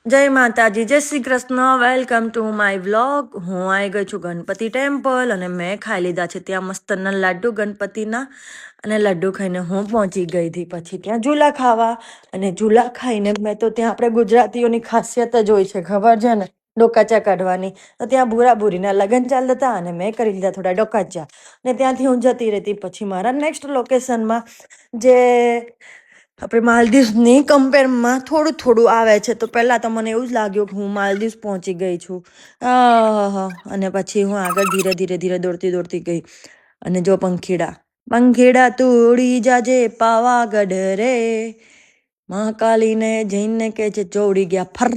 જય માતાજી, જય Shri Krishna. Welcome to my vlog. હું આવી ગઈ છું ગણપતિ ટેમ્પલ અને મેં ખાઈ લીધા છે ત્યાં મસ્તના લાડ્ડુ ગણપતિના. અને લાડ્ડુ ખાઈને હું પહોંચી ગઈ હતી પછી ત્યાં ઝૂલા ખાવા. અને ઝૂલા ખાઈને મેં તો ત્યાં આપણે ગુજરાતીઓની ખાસિયત જ હોય છે, ખબર છે ને, ડોકાચા કાઢવાની. તો ત્યાં ભૂરા ભૂરીના લગ્ન ચાલતા હતા અને મેં કરી લીધા થોડા ડોકાચા. ને ત્યાંથી હું જતી રહેતી પછી મારા નેક્સ્ટ લોકેશનમાં, જે આપણે માલદીવ્સની કમ્પેરમાં થોડું થોડું આવે છે. તો પહેલાં તો મને એવું જ લાગ્યું કે હું માલદીવ્સ પહોંચી ગઈ છું. અને પછી હું આગળ ધીરે ધીરે ધીરે દોડતી દોડતી ગઈ. અને જો પંખીડા, પંખીડા તું ઉડી જાજે પાવાગઢ રે, મહાકાલીને જઈને કે છે ચોડી ગયા ફર,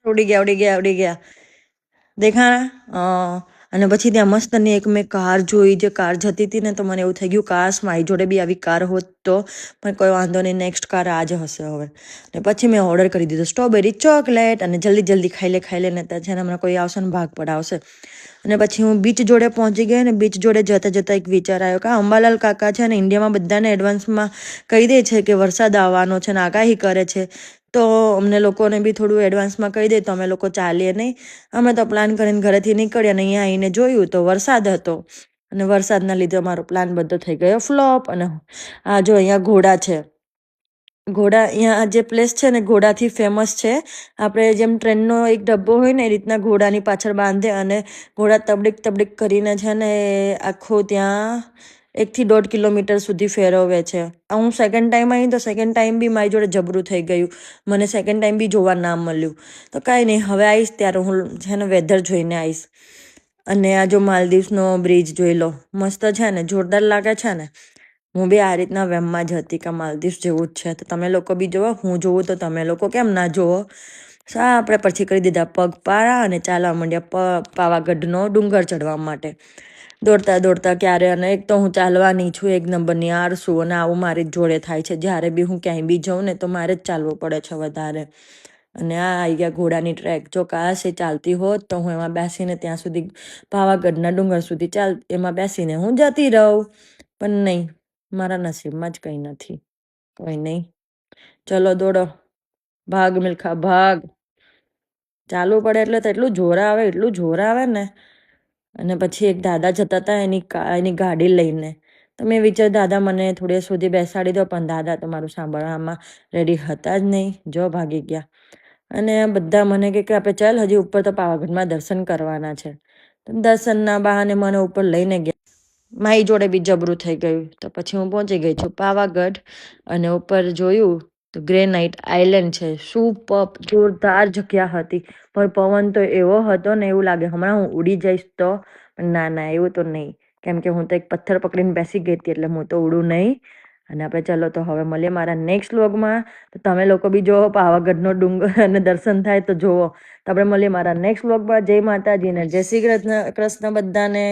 ઉડી ગયા ઉડી ગયા ઉડી ગયા. દેખાણા. અને પછી ત્યાં મસ્તની એક મેં કાર જોઈ, જે કાર જતી હતી ને તો મને એવું થઈ ગયું કાશ મારી જોડે બી આવી કાર હોત તો. પણ કોઈ વાંધો નહીં, નેક્સ્ટ કાર આ જ હશે હવે. ને પછી મેં ઓર્ડર કરી દીધો સ્ટ્રોબેરી ચોકલેટ અને જલ્દી જલ્દી ખાઈ લે ને ત્યાં છે ને હમણાં કોઈ આવશે ને ભાગ પડાવશે. અને પછી હું બીચ જોડે પહોંચી ગઈ ને બીચ જોડે જતાં જતાં એક વિચાર આવ્યો કે અંબાલાલ કાકા છે ને ઇન્ડિયામાં બધાને એડવાન્સમાં કહી દે છે કે વરસાદ આવવાનો છે ને આગાહી કરે છે. તો અમને લોકોને બી થોડું એડવાન્સમાં કહી દે તો અમે લોકો ચાલીએ નહીં. અમે તો પ્લાન કરીને ઘરેથી નીકળ્યા અને અહીંયા આવીને જોયું તો વરસાદ હતો. અને વરસાદના લીધે અમારો પ્લાન બધો થઈ ગયો ફ્લોપ. અને આ જો અહીંયા ઘોડા છે. ઘોડા અહીંયા જે પ્લેસ છે ને ઘોડાથી ફેમસ છે. આપણે જેમ ટ્રેનનો એક ડબ્બો હોય ને એ રીતના ઘોડાની પાછળ બાંધે અને ઘોડા તબડીક તબડીક કરીને છે ને આખો ત્યાં 1 થી 1.5 કિલોમીટર સુધી ફેરવે છે. હું સેકન્ડ ટાઈમ આવી તો સેકન્ડ ટાઈમ બી મારી જોડે જબરું થઈ ગયું. મને સેકન્ડ ટાઈમ બી જોવા ના મળ્યું. તો કાંઈ નહીં, હવે આવીશ ત્યારે હું છે ને વેધર જોઈને આવીશ. અને આ જો માલદીવ્સનો બ્રિજ જોઈ લો, મસ્ત છે ને, જોરદાર લાગે છે ને. હું બી આ રીતના વેમમાં જ હતી કે માલદીવ્સ જેવું જ છે. તો તમે લોકો બી જુઓ, હું જોઉં તો તમે લોકો કેમ ના જુઓ. આપણે પછી કરી દીધા પગપાળા અને ચાલવા માંડ્યા પાવાગઢનો ડુંગર ચડવા માટે. દોડતા દોડતા ક્યારે, અને એક તો હું ચાલવાની છું એક નંબરની આળસુ, અને આવું મારી જ જોડે થાય છે. જ્યારે બી હું ક્યાંય બી જાઉં ને તો મારે જ ચાલવું પડે છે વધારે. અને આ આવી ગયા ઘોડાની ટ્રેક. જો કાશ એ ચાલતી હોત તો હું એમાં બેસીને ત્યાં સુધી પાવાગઢના ડુંગર સુધી એમાં બેસીને હું જતી રહું. પણ નહીં, મારા નસીબમાં જ કંઈ નથી. કંઈ નહીં, ચલો દોડો, ભાગ મિલ્ખા ભાગ. ચાલવું પડે એટલે તો એટલું જોર આવે, એટલું જોર આવે ને. અને પછી એક દાદા જતા હતા એની ગાડી લઈને. તો મેં વિચાર્યું દાદા મને થોડે સુધી બેસાડી દો, પણ દાદા તમારું સાંભળવામાં રેડી હતા જ નહીં. જો ભાગી ગયા. અને બધા મને કે આપણે ચાલ હજી ઉપર તો પાવાગઢમાં દર્શન કરવાના છે. દર્શનના બહાને મને ઉપર લઈને ગયા. મારી જોડે બી જબરું થઈ ગયું. તો પછી હું પહોંચી ગઈ છું પાવાગઢ. અને ઉપર જોયું તો ગ્રેનાઇટ આઇલેન્ડ છે. સુપર જોરદાર જગ્યા હતી. પણ પવન તો એવો હતો ને એવું લાગે હમણાં હું ઉડી જઈશ તો. ના ના, એવું તો નહીં. કેમ કે હું તો એક પથ્થર પકડીને બેસી ગઈ હતી એટલે હું તો ઉડું નહીં. અને આપણે ચલો તો હવે મળીએ મારા નેક્સ્ટ વ્લોગમાં. તો તમે લોકો બી જુઓ પાવાગઢનો ડુંગર અને દર્શન થાય તો જુઓ. તો આપણે મળીએ મારા નેક્સ્ટ વ્લોગમાં. જય માતાજી ને જય શ્રી કૃષ્ણ બધાને.